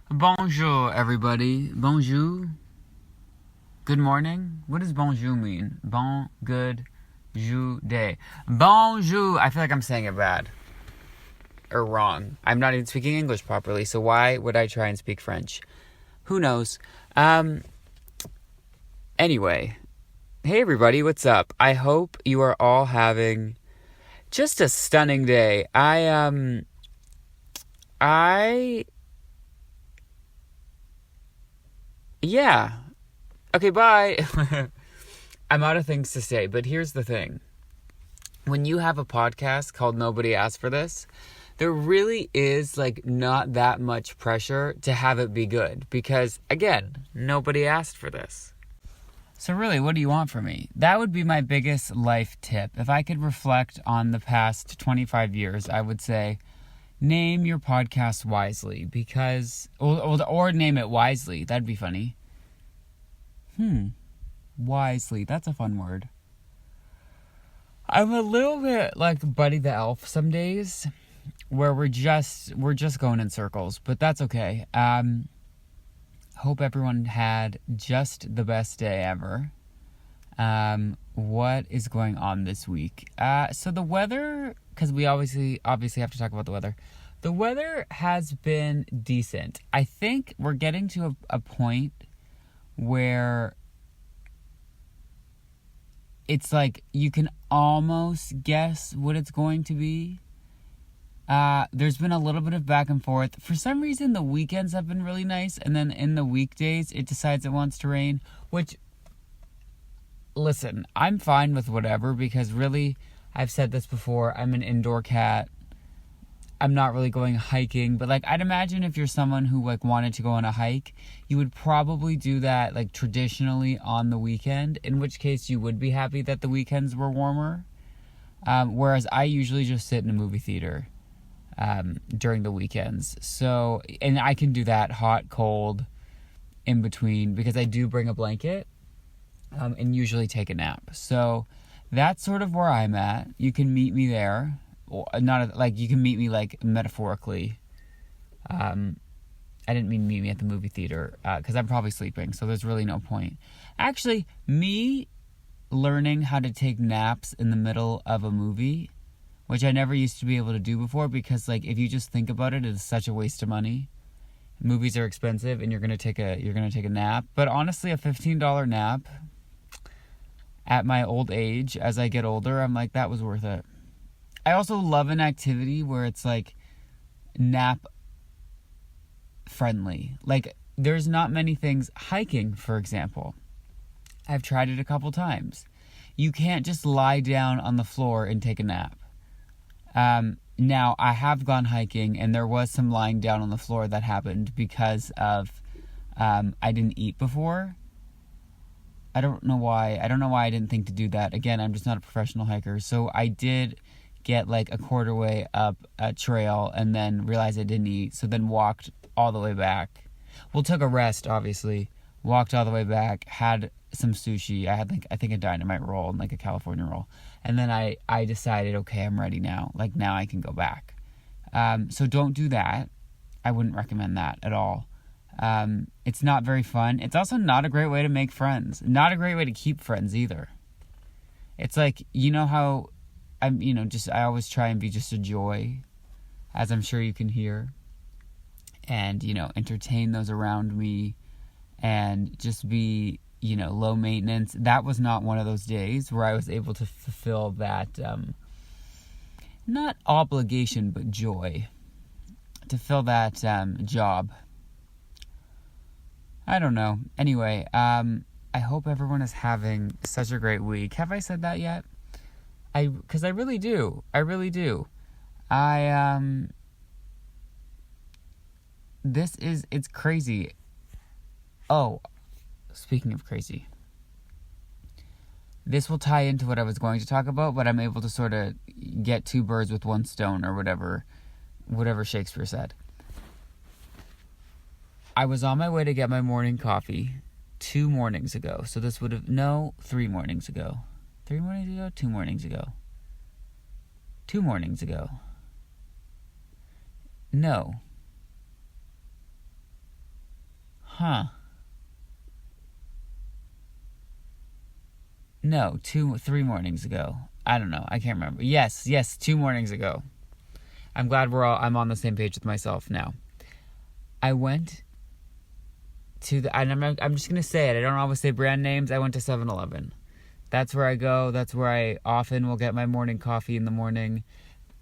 Bonjour, everybody. Bonjour. Good morning. What does bonjour mean? Bon, good, jour, day. Bonjour. I feel like I'm saying it bad. Or wrong. I'm not even speaking English properly, so why would I try and speak French? Who knows? Anyway. Hey, everybody. What's up? I hope you are all having just a stunning day. Yeah. Okay, bye. I'm out of things to say, but here's the thing. When you have a podcast called Nobody Asked for This, there really is not that much pressure to have it be good because, again, nobody asked for this. So really, what do you want from me? That would be my biggest life tip. If I could reflect on the past 25 years, I would say, name your podcast wisely because, or name it wisely. That'd be funny. Wisely. That's a fun word. I'm a little bit like Buddy the Elf some days where we're just going in circles, but that's okay. Hope everyone had just the best day ever. What is going on this week? So the weather, because we obviously have to talk about the weather. The weather has been decent. I think we're getting to a point where it's like you can almost guess what it's going to be. There's been a little bit of back and forth. For some reason, the weekends have been really nice, and then in the weekdays, it decides it wants to rain, which, listen, I'm fine with whatever, because really, I've said this before, I'm an indoor cat. I'm not really going hiking, but I'd imagine if you're someone who wanted to go on a hike, you would probably do that traditionally on the weekend, in which case you would be happy that the weekends were warmer. Whereas I usually just sit in a movie theater during the weekends. So, and I can do that hot, cold, in between, because I do bring a blanket and usually take a nap. So that's sort of where I'm at. You can meet me there. Not you can meet me metaphorically. I didn't mean meet me at the movie theater because I'm probably sleeping, so there's really no point. Actually, me learning how to take naps in the middle of a movie, which I never used to be able to do before, because if you just think about it, it's such a waste of money. Movies are expensive, and you're gonna take a nap. But honestly, a $15 nap at my old age, as I get older, I'm like, that was worth it. I also love an activity where it's nap friendly. There's not many things. Hiking, for example. I've tried it a couple times. You can't just lie down on the floor and take a nap. Now, I have gone hiking, and there was some lying down on the floor that happened because of I didn't eat before. I don't know why I didn't think to do that. Again, I'm just not a professional hiker. So I did get a quarter way up a trail and then realized I didn't eat. So then walked all the way back. Well, took a rest, obviously. Walked all the way back, had some sushi. I had I think a dynamite roll and a California roll. And then I decided, okay, I'm ready now. Now I can go back. So don't do that. I wouldn't recommend that at all. It's not very fun. It's also not a great way to make friends. Not a great way to keep friends either. It's how I always try and be just a joy, as I'm sure you can hear, and, entertain those around me and just be, low maintenance. That was not one of those days where I was able to fulfill that, not obligation, but joy, to fill that, job. I don't know. Anyway, I hope everyone is having such a great week. Have I said that yet? Because I really do. It's crazy. Oh, speaking of crazy. This will tie into what I was going to talk about, but I'm able to sort of get two birds with one stone, or whatever Shakespeare said. I was on my way to get my morning coffee 2 mornings ago. So this would have, 3 mornings ago. 3 mornings ago? 2 mornings ago. 2 mornings ago. No. Huh. No, 3 mornings ago. I don't know. I can't remember. Yes, 2 mornings ago. I'm glad I'm on the same page with myself now. I went to I'm just going to say it. I don't always say brand names. I went to 7-Eleven. That's where I go. That's where I often will get my morning coffee in the morning.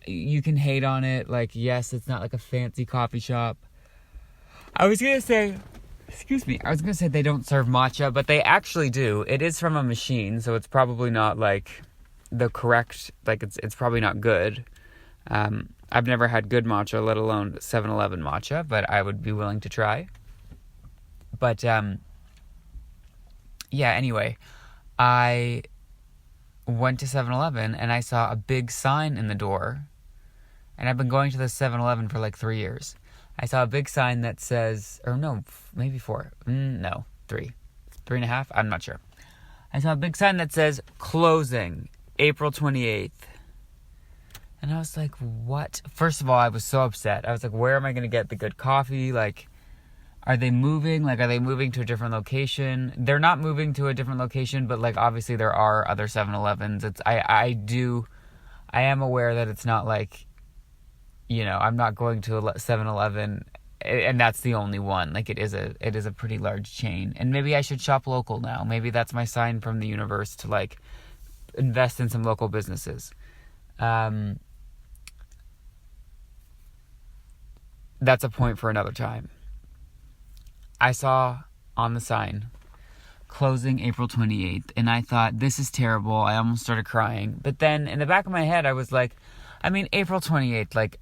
You can hate on it. Like, yes, it's not like a fancy coffee shop. I was going to say they don't serve matcha, but they actually do. It is from a machine, so it's probably not like the correct, like it's probably not good. I've never had good matcha, let alone 7-Eleven matcha, but I would be willing to try. But, anyway, I went to 7-Eleven and I saw a big sign in the door. And I've been going to the 7-Eleven for like 3 years. I saw a big sign that says, or no, maybe 4. No, 3. 3.5? I'm not sure. I saw a big sign that says, closing, April 28th. And I was like, what? First of all, I was so upset. I was like, where am I going to get the good coffee? Like, are they moving? Like, are they moving to a different location? They're not moving to a different location, but like, obviously there are other 7-Elevens. I am aware that it's not like, I'm not going to a 7-Eleven and that's the only one. Like, it is a pretty large chain. And maybe I should shop local now. Maybe that's my sign from the universe to like invest in some local businesses. That's a point for another time. I saw on the sign, closing April 28th, and I thought, this is terrible. I almost started crying. But then in the back of my head, I was like, April 28th, like,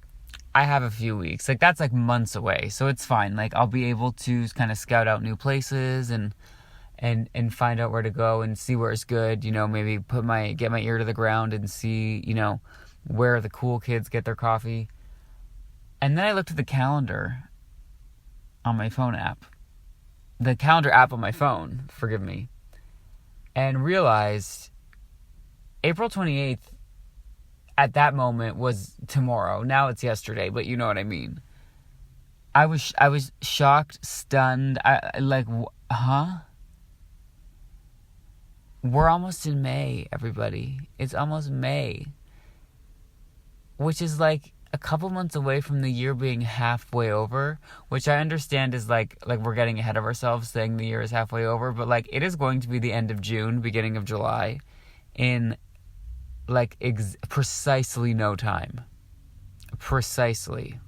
I have a few weeks. Like, that's like months away, so it's fine. Like, I'll be able to kind of scout out new places and find out where to go and see where it's good. Maybe get my ear to the ground and see, where the cool kids get their coffee. And then I looked at the calendar on my phone app. The calendar app on my phone, forgive me. And realized April 28th at that moment was tomorrow. Now it's yesterday, but you know what I mean. I was shocked, stunned. Huh? We're almost in May, everybody. It's almost May. Which is like a couple months away from the year being halfway over, which I understand is like we're getting ahead of ourselves saying the year is halfway over, but like it is going to be the end of June, beginning of July, in like precisely no time. Precisely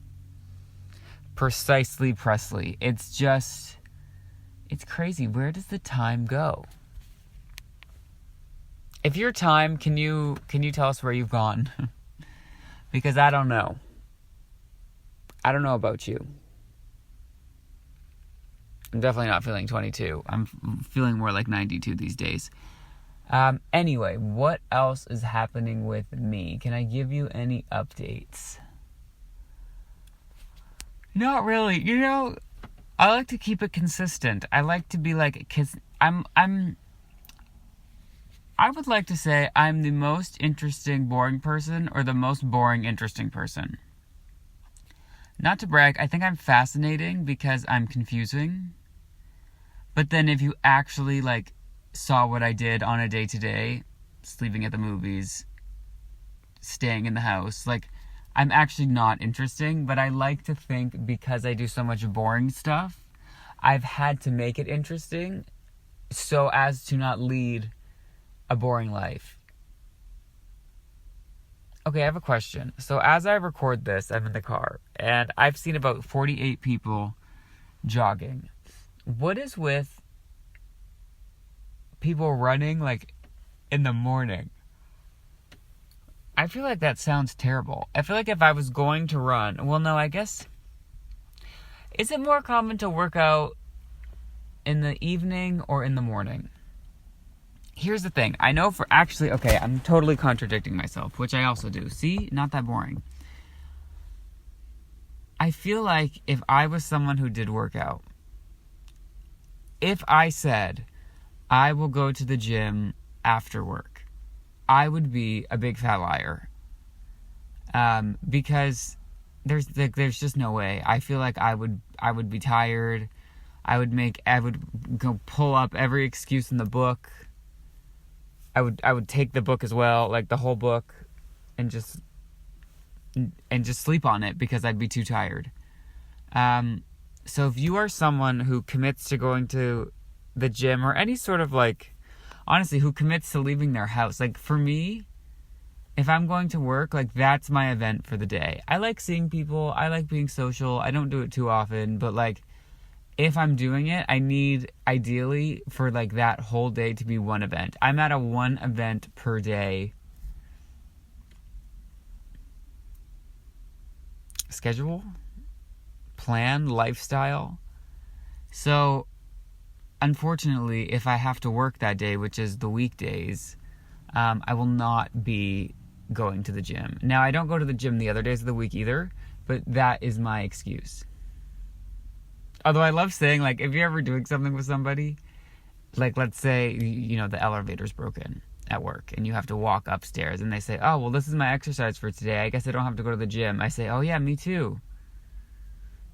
Presley. It's crazy. Where does the time go? If your time, can you tell us where you've gone? Because I don't know. I don't know about you. I'm definitely not feeling 22. I'm feeling more like 92 these days. Anyway, what else is happening with me? Can I give you any updates? Not really. I like to keep it consistent. I like to be like, I would like to say I'm the most interesting, boring person or the most boring, interesting person. Not to brag, I think I'm fascinating because I'm confusing. But then if you actually like saw what I did on a day-to-day, sleeping at the movies, staying in the house, like I'm actually not interesting, but I like to think because I do so much boring stuff, I've had to make it interesting so as to not lead a boring life. Okay, I have a question. So as I record this, I'm in the car, and I've seen about 48 people jogging. What is with people running, like, in the morning? I feel like that sounds terrible. I feel like if I was going to run... Well, no, I guess... Is it more common to work out in the evening or in the morning? Here's the thing. I know okay, I'm totally contradicting myself, which I also do. See? Not that boring. I feel like if I was someone who did work out, if I said, I will go to the gym after work, I would be a big fat liar. Because there's just no way. I feel like I would be tired. I would go pull up every excuse in the book. I would take the book as well, like the whole book, and just sleep on it because I'd be too tired. So if you are someone who commits to going to the gym, or any sort of like, honestly, who commits to leaving their house, like for me, if I'm going to work, like that's my event for the day. I like seeing people. I like being social. I don't do it too often, but like if I'm doing it, I need ideally for like that whole day to be one event. I'm at a one event per day schedule, plan, lifestyle. So unfortunately, if I have to work that day, which is the weekdays, I will not be going to the gym. Now, I don't go to the gym the other days of the week either, but that is my excuse. Although I love saying, like, if you're ever doing something with somebody, like, let's say, you know, the elevator's broken at work and you have to walk upstairs, and they say, oh, well, this is my exercise for today. I guess I don't have to go to the gym. I say, oh, yeah, me too.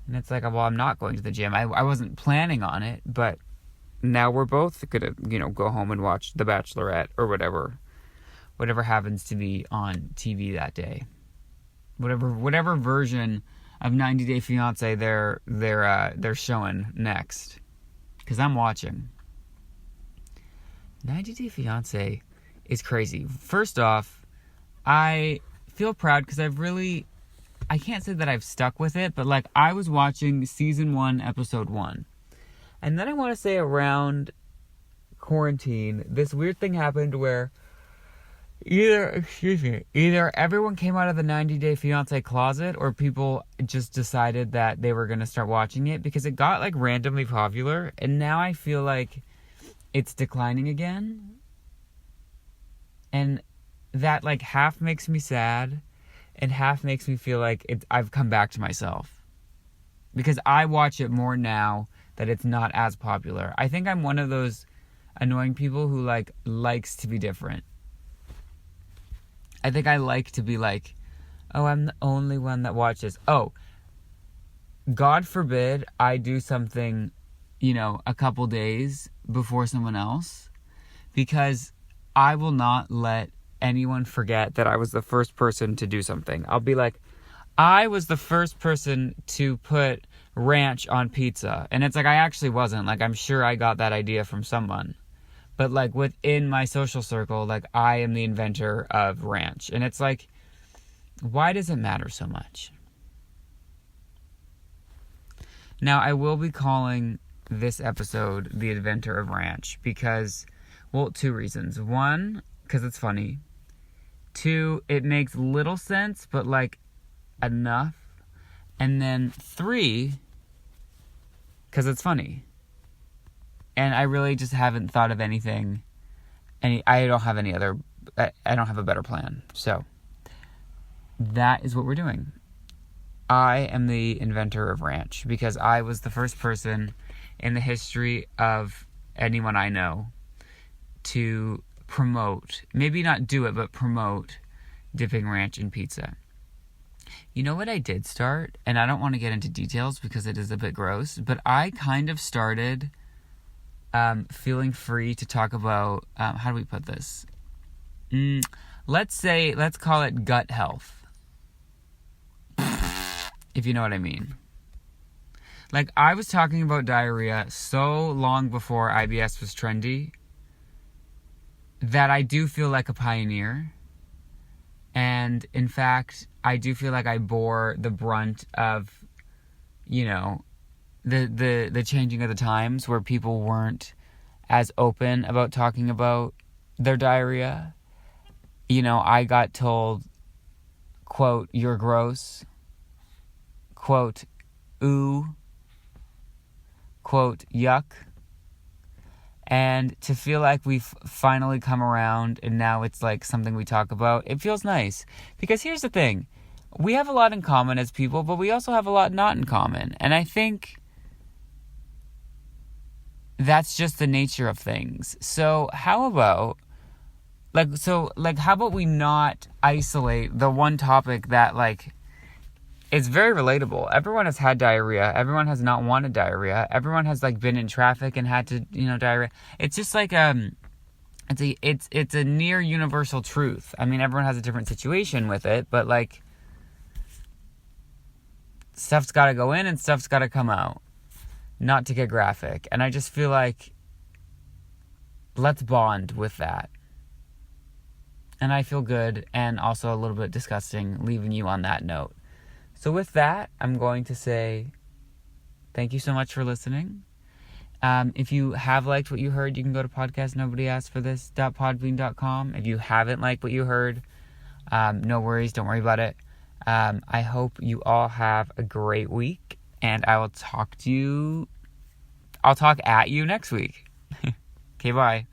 And it's like, well, I'm not going to the gym. I wasn't planning on it, but now we're both going to, you know, go home and watch The Bachelorette or whatever happens to be on TV that day. Whatever version of 90 Day Fiance they're showing next, because I'm watching. 90 Day Fiance is crazy. First off, I feel proud because I can't say that I've stuck with it, but like I was watching season 1, episode 1. And then I want to say around quarantine, this weird thing happened where either everyone came out of the 90 Day Fiance closet, or people just decided that they were going to start watching it because it got like randomly popular, and now I feel like it's declining again. And that like half makes me sad and half makes me feel like I've come back to myself, because I watch it more now that it's not as popular. I think I'm one of those annoying people who likes to be different. I think I like to be like, oh, I'm the only one that watches. Oh, God forbid I do something, you know, a couple days before someone else, because I will not let anyone forget that I was the first person to do something. I'll be like, I was the first person to put ranch on pizza. And it's like, I actually wasn't. Like, I'm sure I got that idea from someone. But like within my social circle, like I am the inventor of ranch. And it's like, why does it matter so much? Now, I will be calling this episode The Inventor of Ranch because, well, 2 reasons. 1, because it's funny. 2, it makes little sense, but like enough. And then 3, because it's funny. And I really just haven't thought of anything. I don't have a better plan. So that is what we're doing. I am the inventor of ranch because I was the first person in the history of anyone I know to promote, maybe not do it, but promote dipping ranch in pizza. You know what I did start? And I don't want to get into details because it is a bit gross, but I kind of started feeling free to talk about, how do we put this? Let's call it gut health. If you know what I mean. Like, I was talking about diarrhea so long before IBS was trendy that I do feel like a pioneer. And in fact, I do feel like I bore the brunt of, you know, the changing of the times where people weren't as open about talking about their diarrhea. You know, I got told, quote, you're gross, quote, ooh, quote, yuck. And to feel like we've finally come around and now it's like something we talk about, it feels nice. Because here's the thing, we have a lot in common as people, but we also have a lot not in common. And I think that's just the nature of things. So how about how about we not isolate the one topic that like it's very relatable. Everyone has had diarrhea. Everyone has not wanted diarrhea. Everyone has like been in traffic and had to, diarrhea. It's just like it's a near universal truth. I mean, everyone has a different situation with it, but like stuff's got to go in and stuff's got to come out. Not to get graphic. And I just feel like let's bond with that. And I feel good and also a little bit disgusting leaving you on that note. So with that, I'm going to say thank you so much for listening. If you have liked what you heard, you can go to podcastnobodyaskedforthis.podbean.com. If you haven't liked what you heard, no worries, don't worry about it. I hope you all have a great week, and I'll talk at you next week. Okay, bye.